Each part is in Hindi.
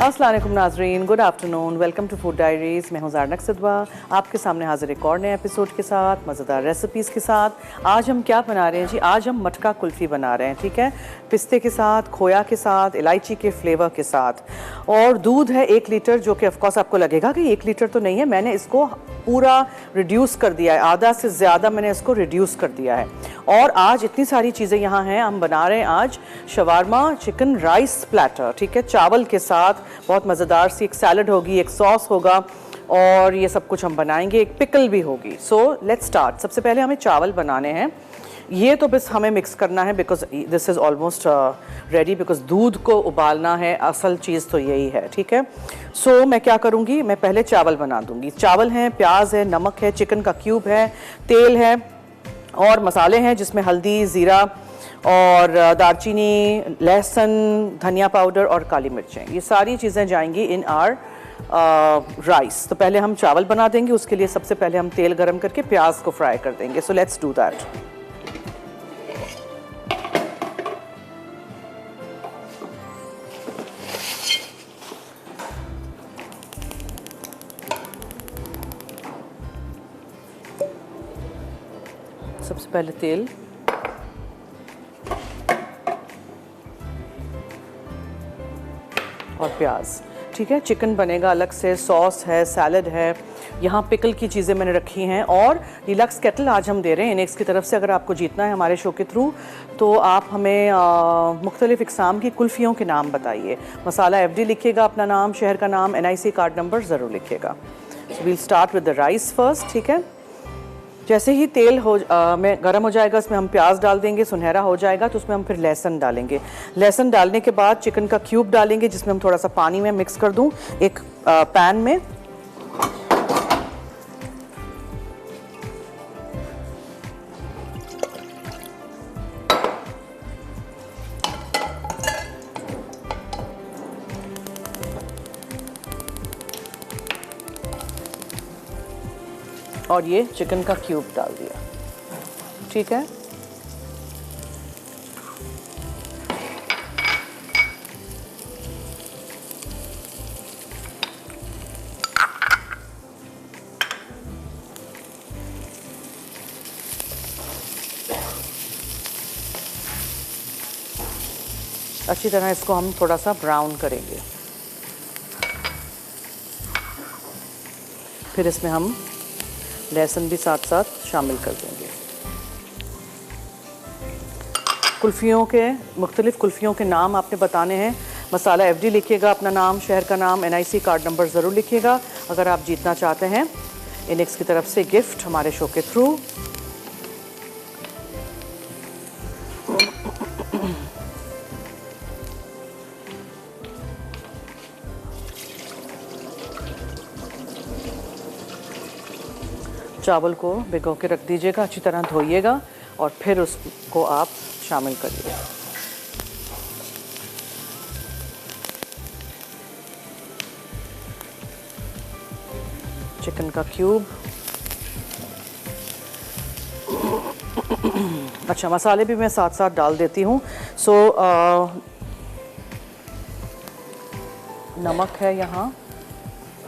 अस्सलाम वालेकुम नाजरीन, good afternoon, welcome to food diaries. मैं हूं ज़ारनक सिद्वा, आपके सामने हाजिर एक और नए एपिसोड के साथ, मज़ेदार रेसिपीज़ के साथ। आज हम क्या बना रहे हैं जी? आज हम मटका कुल्फ़ी बना रहे हैं, ठीक है। पिस्ते के साथ, खोया के साथ, इलायची के फ्लेवर के साथ, और दूध है 1 लीटर, जो कि ऑफकोर्स आपको लगेगा कि 1 लीटर तो नहीं है, मैंने इसको पूरा रिड्यूस कर दिया है, आधा से ज़्यादा मैंने इसको रिड्यूस कर दिया है। और आज इतनी सारी चीज़ें यहाँ हैं, हम बना रहे हैं आज शवारमा चिकन राइस प्लेटर, ठीक है, चावल के साथ। बहुत मज़ेदार सी एक सैलड होगी, एक सॉस होगा, और ये सब कुछ हम बनाएंगे, एक पिकल भी होगी। So let's start. सबसे पहले हमें चावल बनाने हैं। ये तो बस हमें मिक्स करना है, because this is almost ready, because दूध को उबालना है, असल चीज़ तो यही है, ठीक है। सो मैं क्या करूँगी, मैं पहले चावल बना दूँगी। चावल हैं, प्याज है, नमक है, चिकन का क्यूब है, तेल है, और मसाले हैं जिसमें हल्दी, ज़ीरा और दालचीनी, लहसुन, धनिया पाउडर और काली मिर्चें। ये सारी चीज़ें जाएंगी इन आर राइस। तो पहले हम चावल बना देंगे, उसके लिए सबसे पहले हम तेल गरम करके प्याज को फ्राई कर देंगे। So let's do that. सबसे पहले तेल, और प्याज, ठीक है। चिकन बनेगा अलग से, सॉस है, सैलड है, यहाँ पिकल की चीज़ें मैंने रखी हैं। और डिलक्स केटल आज हम दे रहे हैं इनेक्स की तरफ से। अगर आपको जीतना है हमारे शो के थ्रू, तो आप हमें मुख्तलिफ इक़साम की कुल्फ़ियों के नाम बताइए। मसाला FD लिखिएगा, अपना नाम, शहर का नाम, NIC कार्ड नंबर ज़रूर लिखिएगा। So we'll start with the rice first, ठीक है। जैसे ही तेल में गर्म हो जाएगा, इसमें हम प्याज डाल देंगे, सुनहरा हो जाएगा तो उसमें हम फिर लहसुन डालेंगे। लहसुन डालने के बाद चिकन का क्यूब डालेंगे, जिसमें हम थोड़ा सा पानी में मिक्स कर दूं एक पैन में। और ये चिकन का क्यूब डाल दिया, ठीक है। अच्छी तरह इसको हम थोड़ा सा ब्राउन करेंगे। फिर इसमें हम लहसुन भी साथ साथ शामिल कर देंगे। कुल्फ़ियों के मुख्तलिफ़ कुल्फ़ियों के नाम आपने बताने हैं। मसाला FD लिखिएगा, अपना नाम, शहर का नाम, NIC कार्ड नंबर ज़रूर लिखिएगा अगर आप जीतना चाहते हैं इनेक्स की तरफ से गिफ्ट हमारे शो के थ्रू। चावल को भिगो के रख दीजिएगा, अच्छी तरह धोइएगा और फिर उसको आप शामिल करिए। चिकन का क्यूब, अच्छा मसाले भी मैं साथ साथ डाल देती हूँ। सो नमक है यहाँ,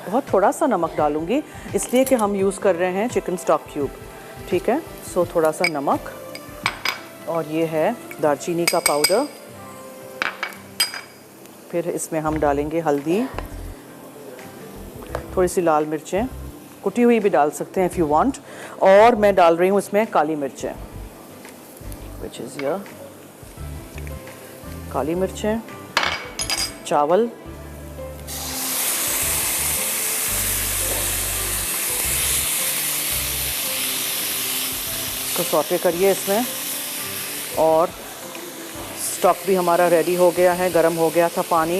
बहुत थोड़ा सा नमक डालूंगी इसलिए कि हम यूज़ कर रहे हैं चिकन स्टॉक क्यूब, ठीक है। सो थोड़ा सा नमक, और ये है दालचीनी का पाउडर। फिर इसमें हम डालेंगे हल्दी, थोड़ी सी लाल मिर्चें, कुटी हुई भी डाल सकते हैं इफ़ यू वांट, और मैं डाल रही हूँ इसमें काली मिर्चें, विच इज़ हियर, काली मिर्चें, चावल, इसको सौटे करिए इसमें। और स्टॉक भी हमारा रेडी हो गया है, गरम हो गया था पानी।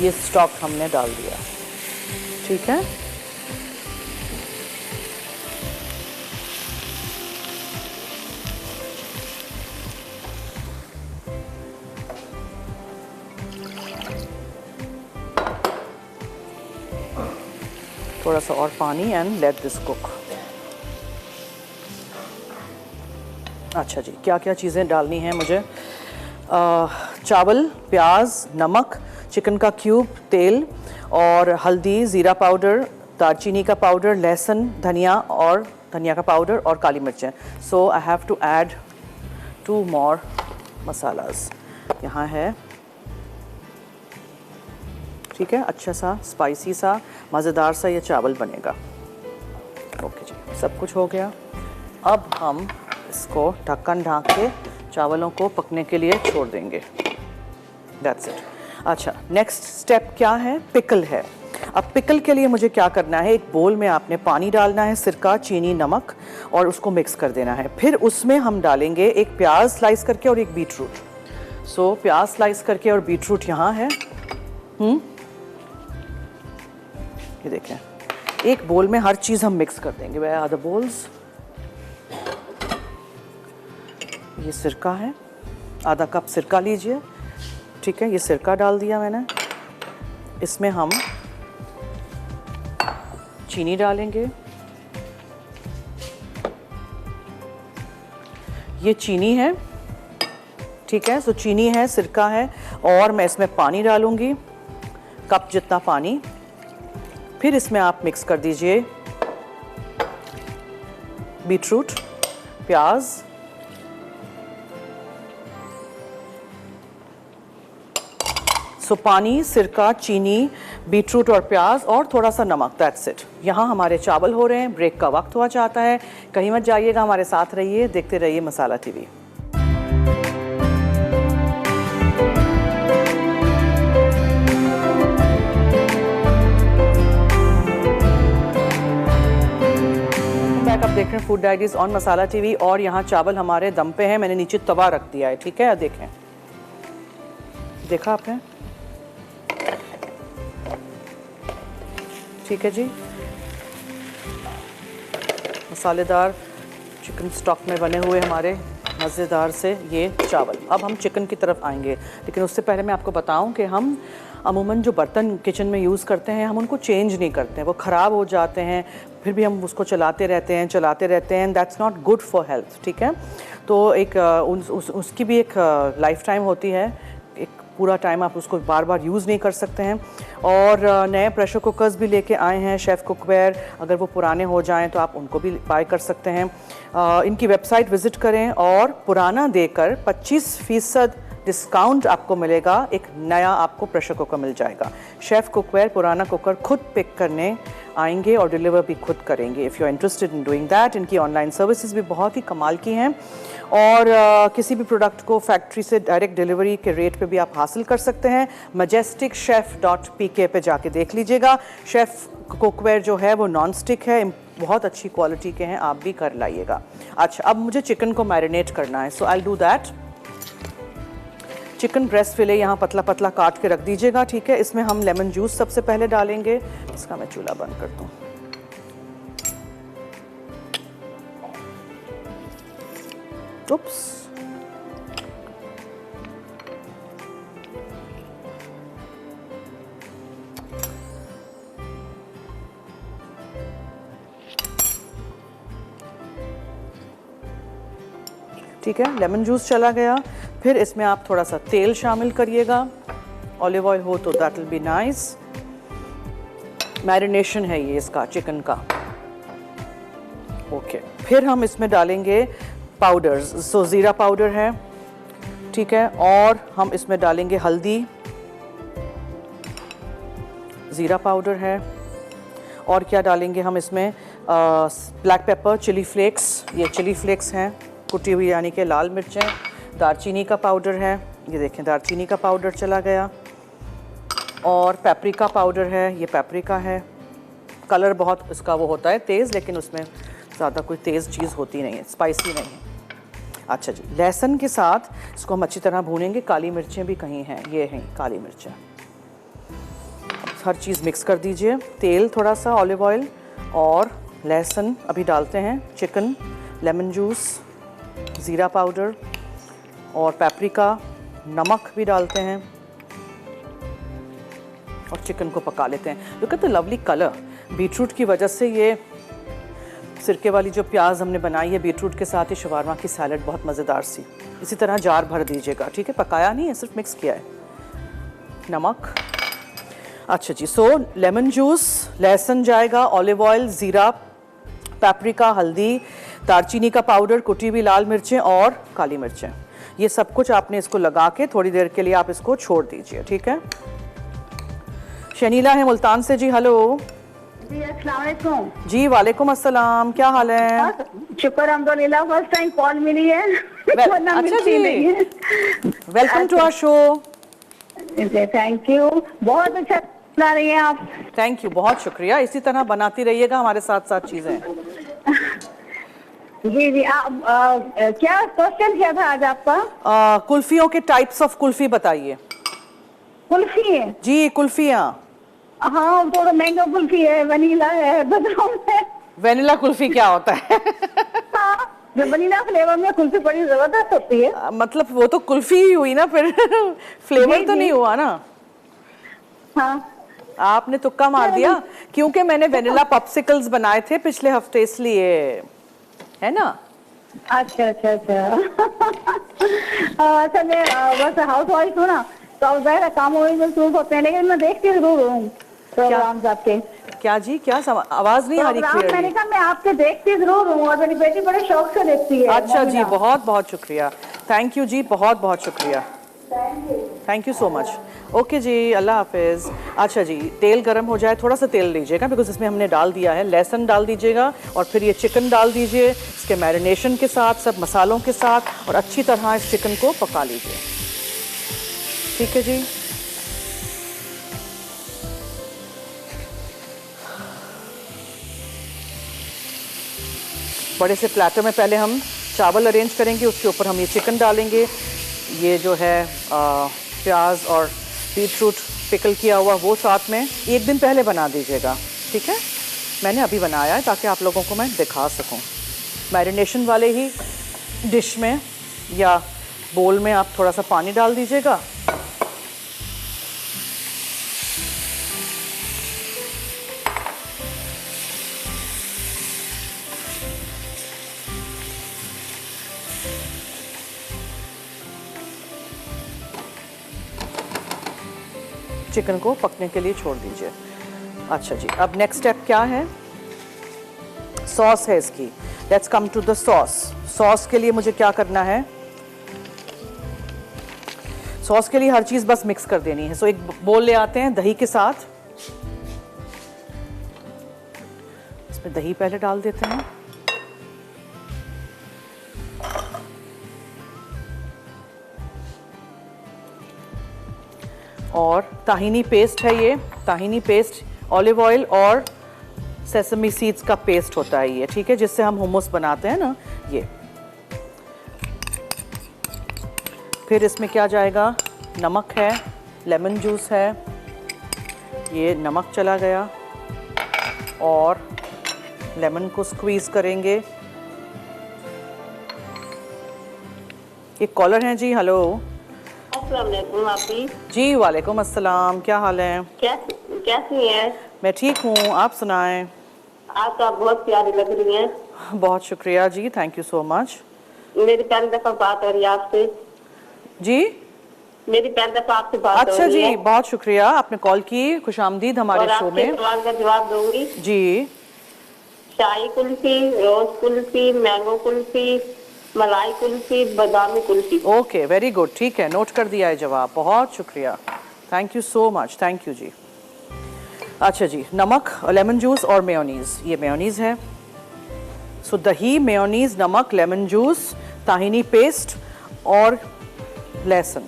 ये स्टॉक हमने डाल दिया, ठीक है। थोड़ा सा और पानी एंड लेट दिस कुक। अच्छा जी, क्या क्या चीज़ें डालनी हैं मुझे? चावल, प्याज, नमक, चिकन का क्यूब, तेल और हल्दी, ज़ीरा पाउडर, दालचीनी का पाउडर, लहसुन, धनिया का पाउडर और काली मिर्चें। So I have to add 2 more masalas. यहाँ है, ठीक है, अच्छा सा स्पाइसी सा मज़ेदार सा ये चावल बनेगा। ओके जी, सब कुछ हो गया। अब हम इसको ढक्कन ढाँक के चावलों को पकने के लिए छोड़ देंगे। That's it. अच्छा, नेक्स्ट स्टेप क्या है? पिकल है। अब पिकल के लिए मुझे क्या करना है? एक बोल में आपने पानी डालना है, सिरका, चीनी, नमक और उसको मिक्स कर देना है। फिर उसमें हम डालेंगे एक प्याज स्लाइस करके और एक बीटरूट। सो प्याज स्लाइस करके और बीटरूट यहाँ है। ये देखें, एक बोल में हर चीज़ हम मिक्स कर देंगे। वे आर द बोल्स। ये सिरका है, आधा कप सिरका लीजिए, ठीक है, ये सिरका डाल दिया मैंने। इसमें हम चीनी डालेंगे। ये चीनी है, ठीक है, सो चीनी है, सिरका है और मैं इसमें पानी डालूंगी, कप जितना पानी। फिर इसमें आप मिक्स कर दीजिए बीटरूट, प्याज, सो पानी, सिरका, चीनी, बीटरूट और प्याज और थोड़ा सा नमक। That's it. यहाँ हमारे चावल हो रहे हैं। ब्रेक का वक्त हुआ चाहता है, कहीं मत जाइएगा, हमारे साथ रहिए, देखते रहिए मसाला टीवी। आप देख रहे हैं food diaries on masala TV और यहाँ चावल हमारे दम पे हैं। मैंने नीचे तवा रख दिया है, ठीक है, देखें, देखा आपने, ठीक है जी। मसालेदार चिकन स्टॉक में बने हुए हमारे मज़ेदार से ये चावल। अब हम चिकन की तरफ आएंगे, लेकिन उससे पहले मैं आपको बताऊं कि हम अमूमन जो बर्तन किचन में यूज़ करते हैं हम उनको चेंज नहीं करते हैं, वो ख़राब हो जाते हैं, फिर भी हम उसको चलाते रहते हैं। That's not good for health, ठीक है। तो एक उसकी भी एक लाइफ टाइम होती है, एक पूरा टाइम आप उसको बार बार यूज़ नहीं कर सकते हैं। और नए प्रेशर कुकर्स भी लेके आए हैं शेफ़ कुकवेयर, अगर वो पुराने हो जाएं तो आप उनको भी बाय कर सकते हैं। इनकी वेबसाइट विज़िट करें और पुराना देकर 25% डिस्काउंट आपको मिलेगा, एक नया आपको प्रेशर कुकर मिल जाएगा। शेफ़ कुकवेयर पुराना कुकर खुद पिक करने आएंगे और डिलीवर भी खुद करेंगे। If you are interested in doing that, इनकी ऑनलाइन सर्विसेज भी बहुत ही कमाल की हैं और किसी भी प्रोडक्ट को फैक्ट्री से डायरेक्ट डिलीवरी के रेट पे भी आप हासिल कर सकते हैं। majesticchef.pk पे जाके देख लीजिएगा। शेफ़ कुकवेयर जो है वो नॉन स्टिक है, बहुत अच्छी क्वालिटी के हैं, आप भी कर लाइएगा। अच्छा, अब मुझे चिकन को मैरिनेट करना है, so I will do that. Chicken breast fillet यहाँ पतला पतला काट के रख दीजिएगा, ठीक है। इसमें हम लेमन जूस सबसे पहले डालेंगे। इसका मैं चूल्हा बंद कर दूँ। उप्स, ठीक है, लेमन जूस चला गया। फिर इसमें आप थोड़ा सा तेल शामिल करिएगा, ऑलिव ऑयल हो तो that will be nice. Marination है ये इसका, चिकन का। ओके, फिर हम इसमें डालेंगे पाउडर्स। सो ज़ीरा पाउडर है, ठीक है, और हम इसमें डालेंगे हल्दी, ज़ीरा पाउडर है, और क्या डालेंगे हम इसमें? ब्लैक पेपर, चिली फ्लेक्स, ये चिली फ्लेक्स हैं कुटी हुई, यानी कि लाल मिर्चें। दालचीनी का पाउडर है, ये देखें दालचीनी का पाउडर चला गया, और पेपरिका पाउडर है, ये पेपरिका है। कलर बहुत इसका वो होता है तेज़, लेकिन उसमें ज़्यादा कोई तेज़ चीज़ होती नहीं है, स्पाइसी नहीं है। अच्छा जी, लहसुन के साथ इसको हम अच्छी तरह भूनेंगे। काली मिर्चें भी कहीं हैं, ये हैं काली मिर्चें। हर चीज़ मिक्स कर दीजिए। तेल थोड़ा सा, ऑलिव ऑयल और लहसुन अभी डालते हैं। चिकन, लेमन जूस, ज़ीरा पाउडर और पेपरिका, नमक भी डालते हैं और चिकन को पका लेते हैं। Look at the lovely colour. Beetroot की वजह से ये सिरके वाली जो प्याज हमने बनाई है बीटरूट के साथ, ये शवारमा की सैलड बहुत मज़ेदार सी। इसी तरह जार भर दीजिएगा, ठीक है, पकाया नहीं है, सिर्फ मिक्स किया है। नमक, अच्छा जी। सो लेमन जूस, लहसुन जाएगा, ऑलिव ऑयल, ज़ीरा, पेपरिका, हल्दी, दालचीनी का पाउडर, कुटी हुई लाल मिर्चें और काली मिर्चें, ये सब कुछ आपने इसको लगा के थोड़ी देर के लिए आप इसको छोड़ दीजिए, ठीक है। शनीला है मुल्तान से जी, हेलो जी अस्सलाम वालेकुम। जी वालेकुम अस्सलाम, क्या हाल है? शुक्र अल्हम्दुलिल्लाह, फर्स्ट टाइम कॉल मिली है। वरना अच्छा मिलती जी, नहीं है। Welcome to our show. Thank you, बहुत अच्छा बना रही हैं आप। थैंक यू, बहुत शुक्रिया, इसी तरह बनाती रहिएगा हमारे साथ साथ चीज़ें। जी जी, आप क्या क्वेश्चन क्या था आज आपका? कुल्फियों के टाइप्स ऑफ कुल्फी बताइए। कुल्फी है जी, कुल्फियाँ। हाँ, थोड़ा मैंगो कुल्फी है, वनीला है, बदाम है। वेनिला कुल्फी क्या होता है? हाँ, जो वनीला फ्लेवर में कुल्फी बड़ी जबरदस्त होती है। मतलब वो तो कुल्फी ही हुई ना फिर, फ्लेवर जी, तो जी। नहीं हुआ ना। हाँ आपने तुक्का मार दिया, क्योंकि मैंने वेनिला पॉप्सिकल्स बनाए थे पिछले हफ्ते, इसलिए है ना। अच्छा अच्छा अच्छा। अच्छा, मैं बस हाउस वाइफ हूँ ना, तो अब ज़्यादा काम मसरूफ होते हैं, लेकिन मैं देखती जरूर हूँ प्रोग्राम्स आपके। क्या जी, क्या आवाज नहीं आ रही प्रोग्राम मैंने क्लियरली। कहा मैं आपके देखती जरूर हूँ, और मेरी बेटी बड़े शौक से देखती है। अच्छा जी, मोमिना। बहुत बहुत शुक्रिया, थैंक यू जी, बहुत बहुत शुक्रिया, thank you so much. Okay जी, अल्लाह हाफिज़। अच्छा जी, तेल गरम हो जाए, थोड़ा सा तेल लीजिएगा बिकॉज इसमें हमने डाल दिया है, लहसुन डाल दीजिएगा और फिर ये चिकन डाल दीजिए इसके मैरिनेशन के साथ, सब मसालों के साथ, और अच्छी तरह इस चिकन को पका लीजिए, ठीक है जी। बड़े से प्लेटर में पहले हम चावल अरेंज करेंगे, उसके ऊपर हम ये चिकन डालेंगे, ये जो है प्याज और बीटरूट पिकल किया हुआ वो साथ में, एक दिन पहले बना दीजिएगा, ठीक है। मैंने अभी बनाया है ताकि आप लोगों को मैं दिखा सकूं। मैरिनेशन वाले ही डिश में या बोल में आप थोड़ा सा पानी डाल दीजिएगा, चिकन को पकने के लिए छोड़ दीजिए। अच्छा जी, अब नेक्स्ट स्टेप क्या है? सॉस है इसकी। Let's come to the sauce. Sauce के लिए मुझे क्या करना है? सॉस के लिए हर चीज़ बस मिक्स कर देनी है। सो एक बोल ले आते हैं दही के साथ, इसमें दही पहले डाल देते हैं, और ताहिनी पेस्ट है ये, ताहिनी पेस्ट, ऑलिव ऑयल और सेसमी सीड्स का पेस्ट होता है ये, ठीक है, जिससे हम हुमस बनाते हैं ना ये। फिर इसमें क्या जाएगा? नमक है, लेमन जूस है, ये नमक चला गया, और लेमन को स्क्वीज करेंगे। एक कॉलर हैं जी, हेलो। अस्सलाम वालेकुम आपी। जी वालेकुम अस्सलाम, क्या हाल है? कैसी हैं? मैं ठीक हूँ, आप सुनाएं। आप तो बहुत प्यारी लग रही हैं। बहुत शुक्रिया जी, थैंक यू सो मच। मेरी पहली दफा बात हो रही है आपसे। जी, मेरी पहली दफा आपसे बात हो अच्छा रही है। जी, बहुत शुक्रिया, आपने कॉल की, खुशामदीद हमारे और शो आपके में। सवाल का जवाब दूंगी। जी, शाही कुल्फी, रोज कुल्फी, मैंगो कुल्फी, मलाई कुल्फी, बादामी कुल्फी। ओके, वेरी गुड, ठीक है, नोट कर दिया है जवाब, बहुत शुक्रिया, thank you so much, thank you जी। अच्छा जी, नमक, लेमन जूस और मेयोनीज़, ये मेयोनीज़ है। सो दही, मेयोनीज़, नमक, लेमन जूस, ताहिनी पेस्ट और लहसुन,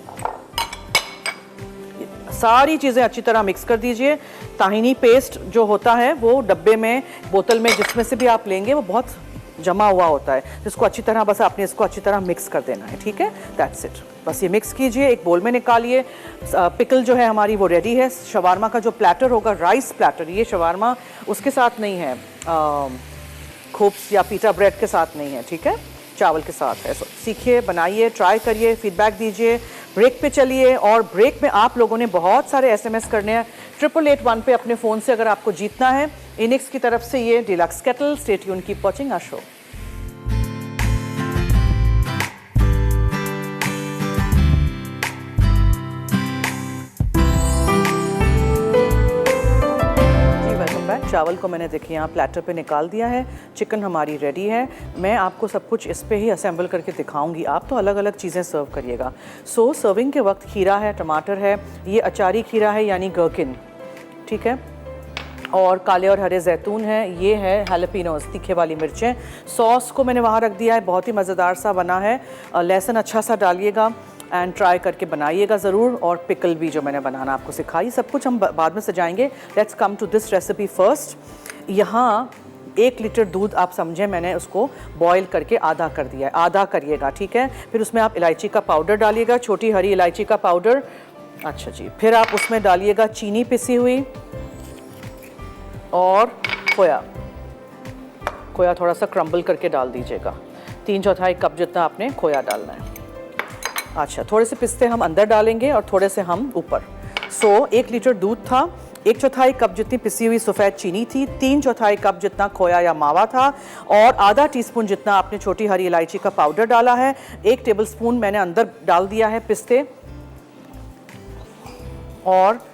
सारी चीज़ें अच्छी तरह मिक्स कर दीजिए। ताहिनी पेस्ट जो होता है वो डब्बे में, बोतल में, जिसमें से भी आप लेंगे, वो बहुत जमा हुआ होता है, जिसको अच्छी तरह बस आपने इसको अच्छी तरह मिक्स कर देना है, ठीक है, दैट्स इट। बस ये मिक्स कीजिए, एक बोल में निकालिए। पिकल जो है हमारी वो रेडी है। शवारमा का जो प्लेटर होगा, राइस प्लेटर, ये शवारमा उसके साथ नहीं है, खूब्स या पीटा ब्रेड के साथ नहीं है, ठीक है, चावल के साथ है। सीखिए, बनाइए, ट्राई करिए, फीडबैक दीजिए। ब्रेक पे चलिए, और ब्रेक में आप लोगों ने बहुत सारे SMS करने हैं 8881 पे अपने फ़ोन से। अगर आपको जीतना है इनिक्स की तरफ से ये deluxe kettle. Stay tune, keep watching our show. चावल को मैंने देखिए यहाँ प्लेटर पे निकाल दिया है। चिकन हमारी रेडी है। मैं आपको सब कुछ इस पे ही असेंबल करके दिखाऊंगी, आप तो अलग अलग चीज़ें सर्व करिएगा। सो सर्विंग के वक्त खीरा है, टमाटर है, ये अचारी खीरा है यानी गर्किन, ठीक है, और काले और हरे जैतून है, ये है हैलपिनोस तीखे वाली मिर्चें। सॉस को मैंने वहाँ रख दिया है, बहुत ही मज़ेदार सा बना है। लहसुन अच्छा सा डालिएगा एंड ट्राई करके बनाइएगा ज़रूर। और पिकल भी जो मैंने बनाना आपको सिखाई, सब कुछ हम बाद में सजाएंगे। Let's come to this recipe first. यहाँ 1 लीटर दूध आप समझें, मैंने उसको बॉईल करके आधा कर दिया है, आधा करिएगा, ठीक है। फिर उसमें आप इलायची का पाउडर डालिएगा, छोटी हरी इलायची का पाउडर। अच्छा जी, फिर आप उसमें डालिएगा चीनी पिसी हुई और खोया। खोया थोड़ा सा क्रम्बल करके डाल दीजिएगा। 3/4 कप जितना आपने खोया डालना है। अच्छा, थोड़े से पिस्ते हम अंदर डालेंगे और थोड़े से हम ऊपर। 1 लीटर दूध था, 1/4 कप जितनी पिसी हुई सफ़ेद चीनी थी, 3/4 कप जितना खोया या मावा था और आधा टीस्पून जितना आपने छोटी हरी इलायची का पाउडर डाला है। 1 टेबलस्पून मैंने अंदर डाल दिया है पिस्ते, और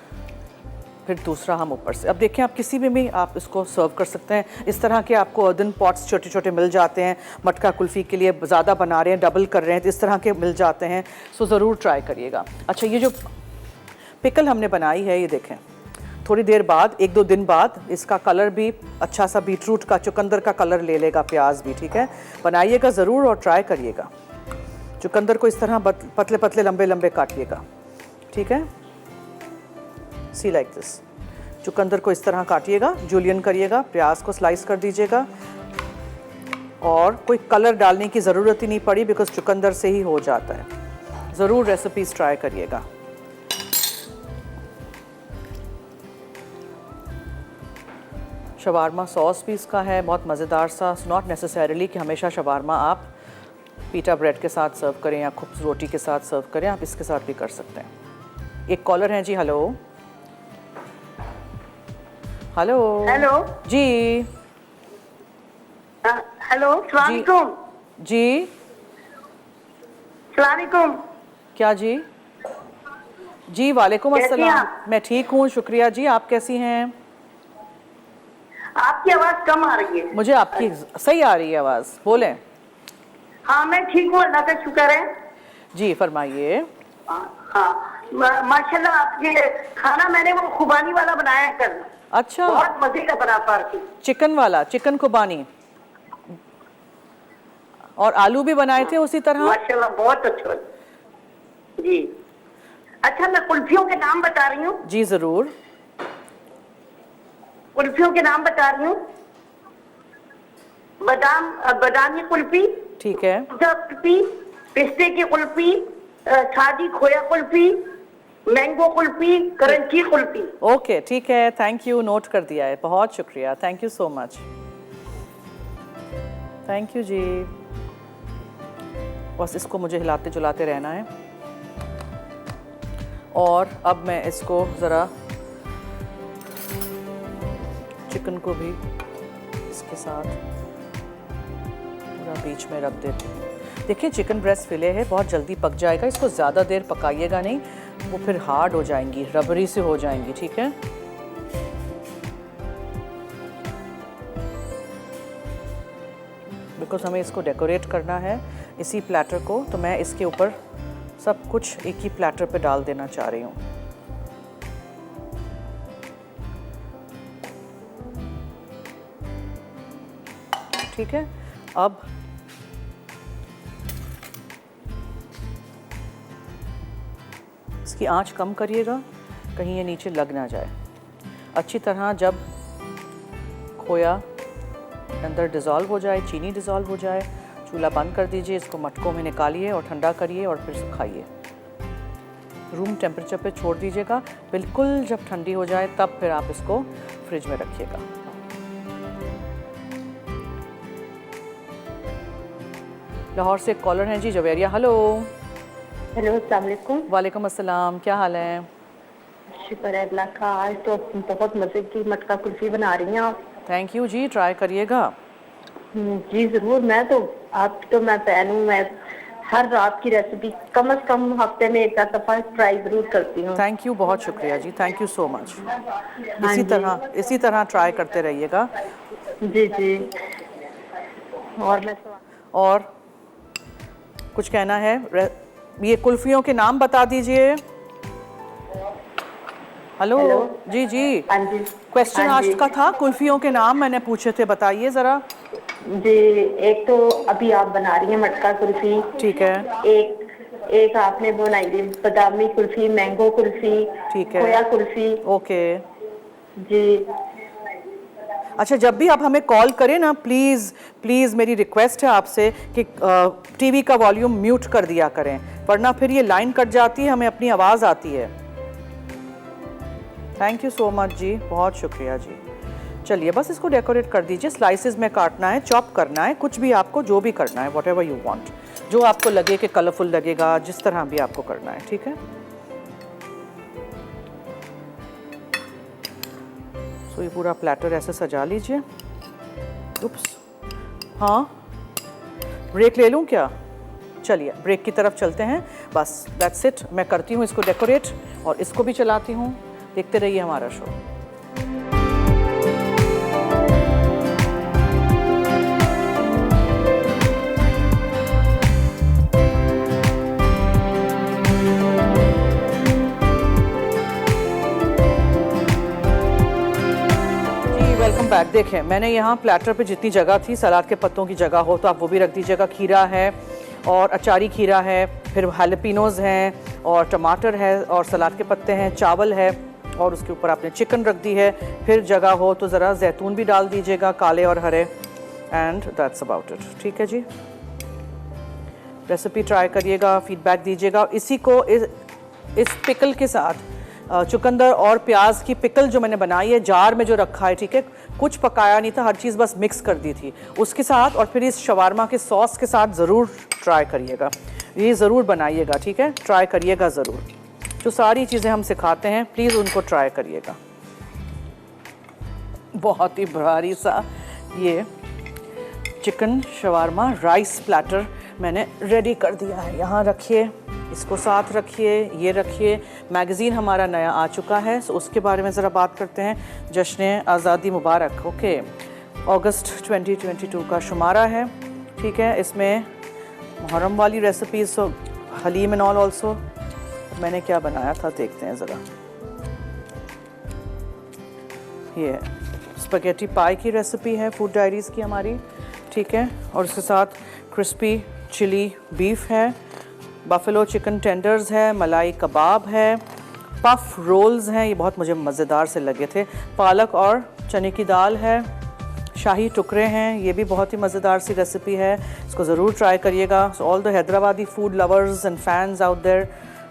फिर दूसरा हम ऊपर से। अब देखें, आप किसी में भी आप इसको सर्व कर सकते हैं। इस तरह के आपको अर्दन पॉट्स छोटे छोटे मिल जाते हैं, मटका कुल्फ़ी के लिए ज़्यादा बना रहे हैं, डबल कर रहे हैं, तो इस तरह के मिल जाते हैं। सो ज़रूर ट्राई करिएगा। अच्छा, ये जो पिकल हमने बनाई है, ये देखें, थोड़ी देर बाद, 1-2 दिन बाद इसका कलर भी अच्छा सा बीटरूट का, चुकंदर का कलर ले लेगा, प्याज भी, ठीक है। बनाइएगा ज़रूर और ट्राई करिएगा। चुकंदर को इस तरह पतले पतले लंबे लंबे काटिएगा, ठीक है। सी लाइक दिस। चुकंदर को इस तरह काटिएगा, जूलियन करिएगा, प्याज को स्लाइस कर दीजिएगा, और कोई कलर डालने की ज़रूरत ही नहीं पड़ी बिकॉज चुकंदर से ही हो जाता है। ज़रूर रेसिपीज ट्राई करिएगा। शवारमा सॉस भी इसका है, बहुत मज़ेदार सा। नॉट नेसेसरीली कि हमेशा शवारमा आप पीटा ब्रेड के साथ सर्व करें या खुब्स रोटी के साथ सर्व करें, आप इसके साथ भी कर सकते हैं। एक कॉलर हैं जी, हेलो। हेलो। हेलो जी। हेलो, अस्सलाम वालेकुम। जी, अस्सलाम वालेकुम। क्या जी? जी वालेकुम कैसी हैं अस्सलाम। आप? मैं ठीक हूँ, शुक्रिया जी। आप कैसी हैं? आपकी आवाज़ कम आ रही है। मुझे आपकी सही आ रही है आवाज़, बोलें। हाँ, मैं ठीक हूँ, अल्लाह का शुक्र है। जी फरमाइए। हाँ, माशाल्लाह, आपके खाना मैंने वो खुबानी वाला बनाया है कल। अच्छा, बहुत मजे का बना पार्टी। चिकन वाला, चिकन खुबानी, और आलू भी बनाए थे उसी तरह। माशाल्लाह, बहुत अच्छा जी। अच्छा, मैं कुल्फियों के नाम बता रही हूँ। जी ज़रूर। कुल्फियों के नाम बता रही हूँ। बादामी कुल्फी, ठीक है। कुल्फी, पिस्ते की कुल्फी, सादी खोया कुल्फी, मैंगो कुल्फी, करंची कुल्फी। ओके, ठीक है, थैंक यू, नोट कर दिया है, बहुत शुक्रिया, thank you so much. Thank you जी। बस इसको मुझे हिलाते जुलाते रहना है। और अब मैं इसको ज़रा चिकन को भी इसके साथ पूरा बीच में रख देती हूँ। देखिए, चिकन ब्रेस्ट फिले है, बहुत जल्दी पक जाएगा। इसको ज़्यादा देर पकाइएगा नहीं, वो फिर हार्ड हो जाएंगी, रबरी से हो जाएंगी, ठीक है। बिकॉज हमें इसको डेकोरेट करना है इसी प्लेटर को, तो मैं इसके ऊपर सब कुछ एक ही प्लेटर पे डाल देना चाह रही हूँ। ठीक है। अब इसकी आंच कम करिएगा, कहीं ये नीचे लग ना जाए। अच्छी तरह जब खोया अंदर डिज़ोल्व हो जाए, चीनी डिज़ोल्व हो जाए, चूल्हा बंद कर दीजिए। इसको मटकों में निकालिए और ठंडा करिए और फिर सुखाइए। रूम टेम्परेचर पे छोड़ दीजिएगा। बिल्कुल जब ठंडी हो जाए तब फिर आप इसको फ्रिज में रखिएगा। लाहौर से एक कॉलर हैं जी, जवेरिया। हेलो। हेलो, अस्सलाम वालेकुम। वालेकुम अस्सलाम, क्या हाल है? शुक्र है अल्लाह का। आज तो बहुत मजे की मटका कुल्फी बना रही हैं आप। थैंक यू जी, ट्राई करिएगा। जी जरूर। मैं फैन हूँ। मैं हर रात की रेसिपी कम से कम हफ्ते में एक दफा ट्राई जरूर करती हूँ। थैंक यू, बहुत शुक्रिया जी, थैंक यू सो मच। हाँ इसी तरह ट्राई करते रहिएगा। जी जी। और मैं और कुछ कहना है? ये कुल्फियों के नाम बता दीजिए। हेलो। जी जी, हाँ जी। क्वेश्चन हाँ आज जी। का था कुल्फियों के नाम मैंने पूछे थे, बताइए ज़रा। जी, एक तो अभी आप बना रही हैं मटका कुल्फी। ठीक है। एक एक आपने बनाई थी बादामी कुल्फी, मैंगो कुल्फी, ठीक है। खोया कुल्फी। ओके। जी अच्छा, जब भी आप हमें कॉल करें ना, प्लीज़ प्लीज़ मेरी रिक्वेस्ट है आपसे कि टीवी का वॉल्यूम म्यूट कर दिया करें, वरना फिर ये लाइन कट जाती है, हमें अपनी आवाज़ आती है। थैंक यू सो मच जी, बहुत शुक्रिया जी। चलिए बस इसको डेकोरेट कर दीजिए, स्लाइसेस में काटना है, चॉप करना है, कुछ भी आपको जो भी करना है, वॉट एवर यू वॉन्ट, जो आपको लगे कि कलरफुल लगेगा, जिस तरह भी आपको करना है, ठीक है। सो ये पूरा प्लेटर ऐसे सजा लीजिए। उप्स, हाँ, ब्रेक ले लूँ क्या? चलिए ब्रेक की तरफ चलते हैं, बस दैट्स इट। मैं करती हूँ इसको डेकोरेट और इसको भी चलाती हूँ, देखते रहिए हमारा शो। Welcome back. देखें, मैंने यहाँ प्लेटर पे जितनी जगह थी, सलाद के पत्तों की जगह हो तो आप वो भी रख दीजिएगा, खीरा है और अचारी खीरा है, फिर हैलपिनोज हैं और टमाटर है और सलाद के पत्ते हैं, चावल है और उसके ऊपर आपने चिकन रख दी है। फिर जगह हो तो ज़रा जैतून भी डाल दीजिएगा, काले और हरे, एंड दैट्स अबाउट इट। ठीक है जी, रेसिपी ट्राई करिएगा, फीडबैक दीजिएगा। इसी को इस पिकल के साथ, चुकंदर और प्याज की पिकल जो मैंने बनाई है, जार में जो रखा है, ठीक है, कुछ पकाया नहीं था, हर चीज़ बस मिक्स कर दी थी उसके साथ, और फिर इस शवारमा के सॉस के साथ ज़रूर ट्राई करिएगा, ये ज़रूर बनाइएगा, ठीक है, ट्राई करिएगा ज़रूर। जो सारी चीज़ें हम सिखाते हैं प्लीज़ उनको ट्राई करिएगा। बहुत ही भारी सा ये चिकन शवारमा राइस प्लेटर मैंने रेडी कर दिया है। यहाँ रखिए, इसको साथ रखिए, ये रखिए। मैगज़ीन हमारा नया आ चुका है, सो उसके बारे में ज़रा बात करते हैं। जश्न आज़ादी मुबारक, ओके, अगस्त 2022 का शुमारा है, ठीक है। इसमें मुहर्रम वाली recipes, haleem and all also. मैंने क्या बनाया था देखते हैं ज़रा। ये स्पैगेटी पाई की रेसिपी है फूड डायरीज़ की हमारी, ठीक है, और उसके साथ क्रिस्पी चिली बीफ है, बफेलो चिकन टेंडर्स है, मलाई कबाब है, पफ रोल्स हैं, ये बहुत मुझे मज़ेदार से लगे थे, पालक और चने की दाल है, शाही टुकड़े हैं, ये भी बहुत ही मज़ेदार सी रेसिपी है, इसको ज़रूर ट्राई करिएगा। So all the Hyderabadi food lovers and fans out there,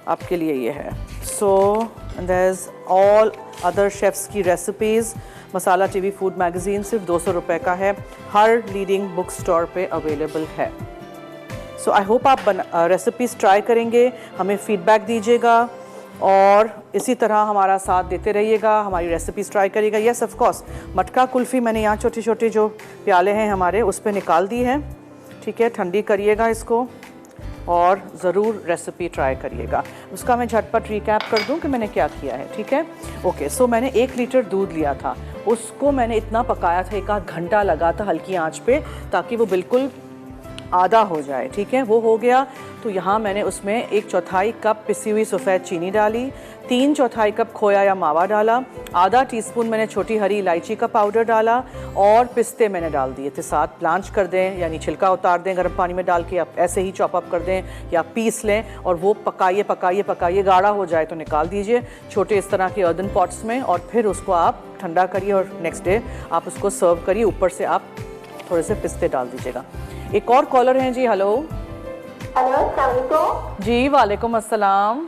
आपके लिए ये है। So there is all other chefs की recipes. Masala TV food magazine सिर्फ 200 रुपये का है, हर लीडिंग बुक स्टोर पे अवेलेबल है। सो आई होप आप रेसिपीज़ ट्राई करेंगे, हमें फ़ीडबैक दीजिएगा और इसी तरह हमारा साथ देते रहिएगा, हमारी रेसिपीज़ ट्राई करिएगा। यस ऑफ कोर्स, मटका कुल्फ़ी मैंने यहाँ छोटे छोटे जो प्याले हैं हमारे उस पर निकाल दी है, ठीक है, ठंडी करिएगा इसको और ज़रूर रेसिपी ट्राई करिएगा। उसका मैं झटपट रिकैप कर दूं कि मैंने क्या किया है, ठीक है। ओके, सो मैंने 1 लीटर दूध लिया था, उसको मैंने इतना पकाया था, 1 आध घंटा लगा था हल्की आंच पे, ताकि वो बिल्कुल आधा हो जाए, ठीक है। वो हो गया तो यहाँ मैंने उसमें 1/4 कप पिसी हुई सफ़ेद चीनी डाली, 3/4 कप खोया या मावा डाला, आधा टीस्पून मैंने छोटी हरी इलायची का पाउडर डाला और पिस्ते मैंने डाल दिए थे साथ। ब्लांच कर दें यानी छिलका उतार दें गर्म पानी में डाल के, आप ऐसे ही चॉप अप कर दें या पीस लें और वो पकाइए पकाइए पकाइए, गाढ़ा हो जाए तो निकाल दीजिए छोटे इस तरह के अर्दन पॉट्स में, और फिर उसको आप ठंडा करिए और नेक्स्ट डे आप उसको सर्व करिए। ऊपर से आप थोड़े से पिस्ते डाल दीजिएगा। एक और कॉलर हैं जी, हेलो। हेलो, अस्सलाम वालेकुम। जी वालेकुम अस्सलाम।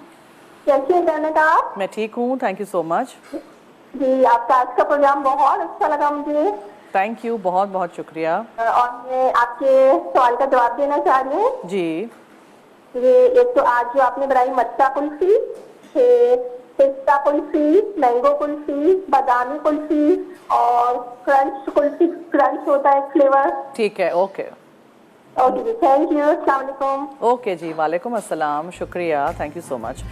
कैसी हैं जन्नत आप? मैं ठीक हूँ, थैंक यू सो मच। जी, आपका आज का प्रोग्राम बहुत अच्छा लगा मुझे। थैंक यू, बहुत बहुत शुक्रिया। और मैं आपके सवाल का जवाब देना चाह रही हूँ जी। ये एक तो आज जो आपने बनाई मटका कुल्फी, पिस्ता कुल्फी, मैंगो कुल्फी, बादामी कुल्फी और क्रंच कुल्फी, क्रंच होता है फ्लेवर। ठीक है, ओके ओके जी, थैंक यू, अस्सलाम वालेकुम। ओके जी, वालेकुम अस्सलाम, शुक्रिया, थैंक यू सो मच।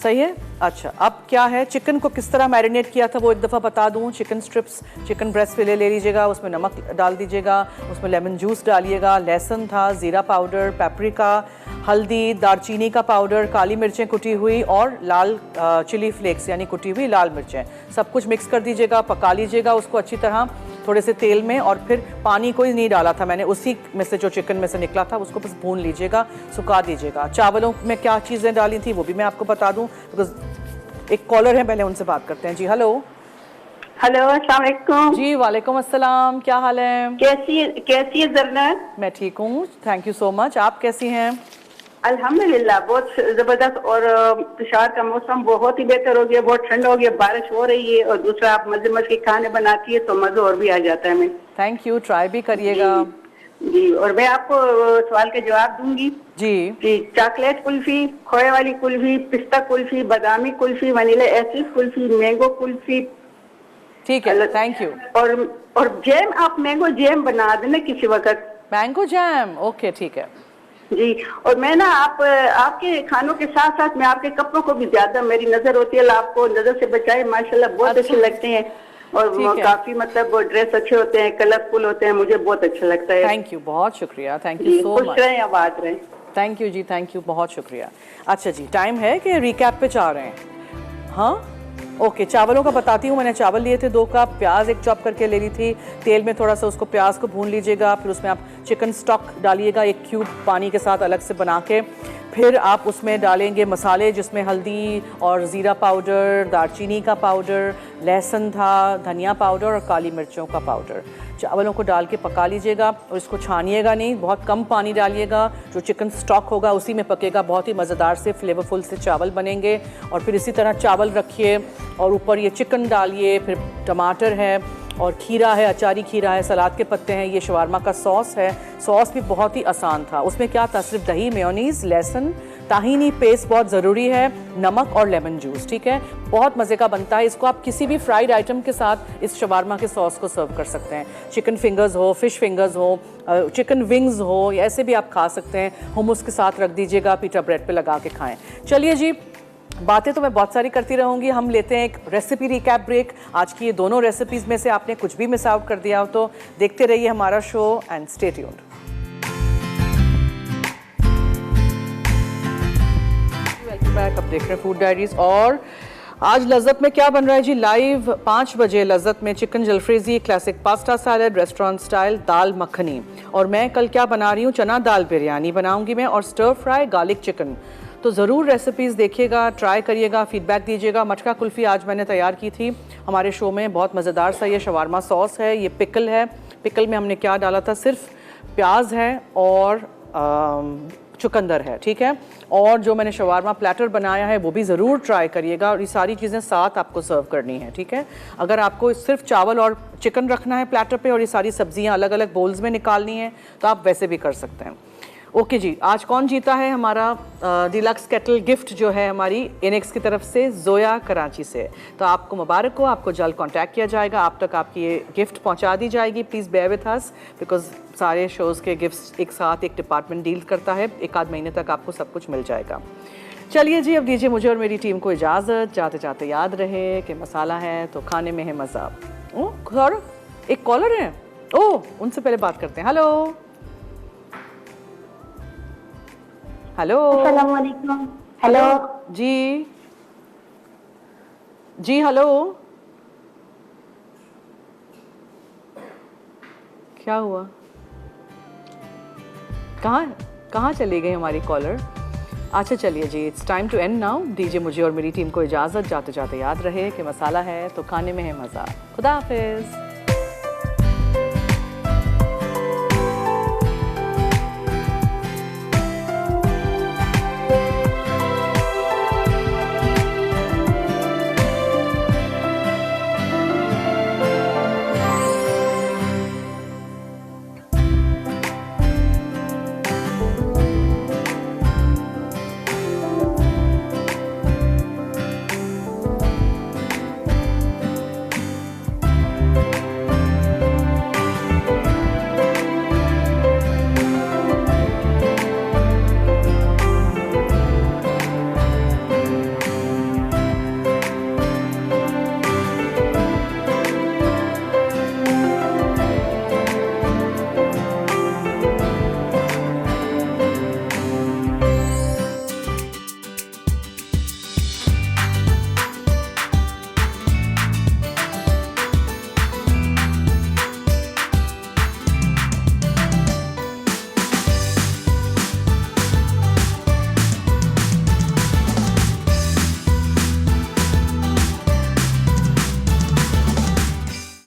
सही है। अच्छा, अब क्या है, चिकन को किस तरह मैरिनेट किया था वो एक दफ़ा बता दूं। चिकन स्ट्रिप्स, चिकन ब्रेस्ट फिले ले लीजिएगा, उसमें नमक डाल दीजिएगा, उसमें लेमन जूस डालिएगा, लहसुन था, ज़ीरा पाउडर, पेपरिका, हल्दी, दालचीनी का पाउडर, काली मिर्चें कुटी हुई और लाल चिली फ्लेक्स यानी कुटी हुई लाल मिर्चें, सब कुछ मिक्स कर दीजिएगा, पका लीजिएगा उसको अच्छी तरह थोड़े से तेल में, और फिर पानी कोई नहीं डाला था मैंने, उसी में से जो चिकन में से निकला था उसको बस भून लीजिएगा, सुखा दीजिएगा। चावलों में क्या चीज़ें डाली थी वो भी मैं आपको बता दूं, बिकॉज एक कॉलर है, पहले उनसे बात करते हैं। जी हेलो। हेलो, अस्सलाम वालेकुम। जी वालेकुम अस्सलाम, क्या हाल है? कैसी है जरना? मैं ठीक हूँ, थैंक यू सो मच। आप कैसी हैं? अल्हम्दुलिल्लाह, बहुत जबरदस्त। और पेशावर का मौसम बहुत ही बेहतर हो गया, बहुत ठंडा हो गया, बारिश हो रही है, और दूसरा आप मजे मजे के खाने बनाती है तो मजा और भी आ जाता है। मैं थैंक यू, ट्राई भी करिएगा। जी, और मैं आपको सवाल का जवाब दूंगी। जी चॉकलेट कुल्फी, खोए वाली कुल्फी, पिस्ता कुल्फी, बादामी कुल्फी, वनीला एसिड कुल्फी, मैंगो कुल्फी। ठीक है, थैंक यू। और जैम, आप मैंगो जैम बना देना किसी वक्त। मैंगो जैम, ओके ठीक है जी। और मैं ना आपके खानों के साथ साथ मैं आपके कपड़ों को भी ज्यादा मेरी नजर होती है, आपको नजर से बचाए, माशाल्लाह बहुत अच्छे लगते हैं, और काफी मतलब ड्रेस अच्छे होते हैं, कलरफुल होते हैं, मुझे बहुत अच्छा लगता है। थैंक यू, बहुत शुक्रिया, थैंक यू सो मच। खुश रहें, आबाद रहें। थैंक यू जी, थैंक यू, बहुत शुक्रिया। अच्छा जी, टाइम है कि रिकैप पे जा रहे हैं? हाँ ओके, चावलों का बताती हूँ। मैंने चावल लिए थे 2 कप, प्याज एक चॉप करके ले ली थी, तेल में थोड़ा सा उसको प्याज को भून लीजिएगा, फिर उसमें आप चिकन स्टॉक डालिएगा 1 क्यूब पानी के साथ अलग से बना के, फिर आप उसमें डालेंगे मसाले जिसमें हल्दी और ज़ीरा पाउडर, दालचीनी का पाउडर, लहसुन था, धनिया पाउडर और काली मिर्चों का पाउडर। चावलों को डाल के पका लीजिएगा और इसको छानिएगा नहीं, बहुत कम पानी डालिएगा, जो चिकन स्टॉक होगा उसी में पकेगा, बहुत ही मज़ेदार से फ्लेवरफुल से चावल बनेंगे। और फिर इसी तरह चावल रखिए और ऊपर ये चिकन डालिए, फिर टमाटर है और खीरा है, अचारी खीरा है, सलाद के पत्ते हैं, ये शवारमा का सॉस है। सॉस भी बहुत ही आसान था, उसमें क्या था, सिर्फ दही, मेयोनीज़, लहसुन, ताहीनी पेस्ट बहुत ज़रूरी है, नमक और लेमन जूस। ठीक है, बहुत मज़े का बनता है। इसको आप किसी भी फ्राइड आइटम के साथ इस शवारमा के सॉस को सर्व कर सकते हैं। चिकन फिंगर्स हो, फिश फिंगर्स हो, चिकन विंग्स हो, ऐसे भी आप खा सकते हैं। हुमस के साथ रख दीजिएगा, पीटा ब्रेड पे लगा के खाएं। चलिए जी, बातें तो मैं बहुत सारी करती रहूँगी, हम लेते हैं एक रेसिपी रिकैप ब्रेक। आज की ये दोनों रेसिपीज़ में से आपने कुछ भी मिस आउट कर दिया हो तो देखते रहिए हमारा show and stay tuned. Welcome back, अब देख रहे हैं फूड डायरीज। और आज लज़्ज़त में क्या बन रहा है जी? लाइव 5 बजे लज़्ज़त में chicken jalfrezi, classic pasta salad, restaurant style dal makhani. और मैं कल क्या बना रही हूँ, चना दाल बिरयानी बनाऊँगी मैं, और स्टर फ्राई गार्लिक चिकन। तो ज़रूर रेसिपीज़ देखिएगा, ट्राई करिएगा, फीडबैक दीजिएगा। मटका कुल्फ़ी आज मैंने तैयार की थी हमारे शो में, बहुत मज़ेदार सा ये शवारमा सॉस है, ये पिकल है। पिकल में हमने क्या डाला था, सिर्फ प्याज है और चुकंदर है। ठीक है, और जो मैंने शवारमा प्लेटर बनाया है वो भी ज़रूर ट्राई करिएगा, और ये सारी चीज़ें साथ आपको सर्व करनी है। ठीक है, अगर आपको सिर्फ चावल और चिकन रखना है प्लेटर पे और ये सारी सब्जियां अलग अलग बोल्स में निकालनी है तो आप वैसे भी कर सकते हैं। ओके जी, आज कौन जीता है हमारा डिलक्स केटल गिफ्ट जो है हमारी इनेक्स की तरफ से, जोया कराची से। तो आपको मुबारक हो, आपको जल्द कांटेक्ट किया जाएगा, आप तक आपकी ये गिफ्ट पहुंचा दी जाएगी। Please bear with us, because सारे शोज़ के गिफ्ट्स एक साथ एक डिपार्टमेंट डील करता है, 1 आध महीने तक आपको सब कुछ मिल जाएगा। चलिए जी, अब दीजिए मुझे और मेरी टीम को इजाज़त। जाते जाते याद रहे कि मसाला है तो खाने में है मज़ा। ओह सर, एक कॉलर है, ओह उनसे पहले बात करते हैं। हेलो हेलो, अस्सलाम वालेकुम। हेलो जी जी, हेलो, क्या हुआ, कहाँ चली गई हमारी कॉलर? अच्छा चलिए जी, it's time to end now. दीजिए मुझे और मेरी टीम को इजाज़त। जाते जाते याद रहे कि मसाला है तो खाने में है मज़ा। खुदा हाफिज़।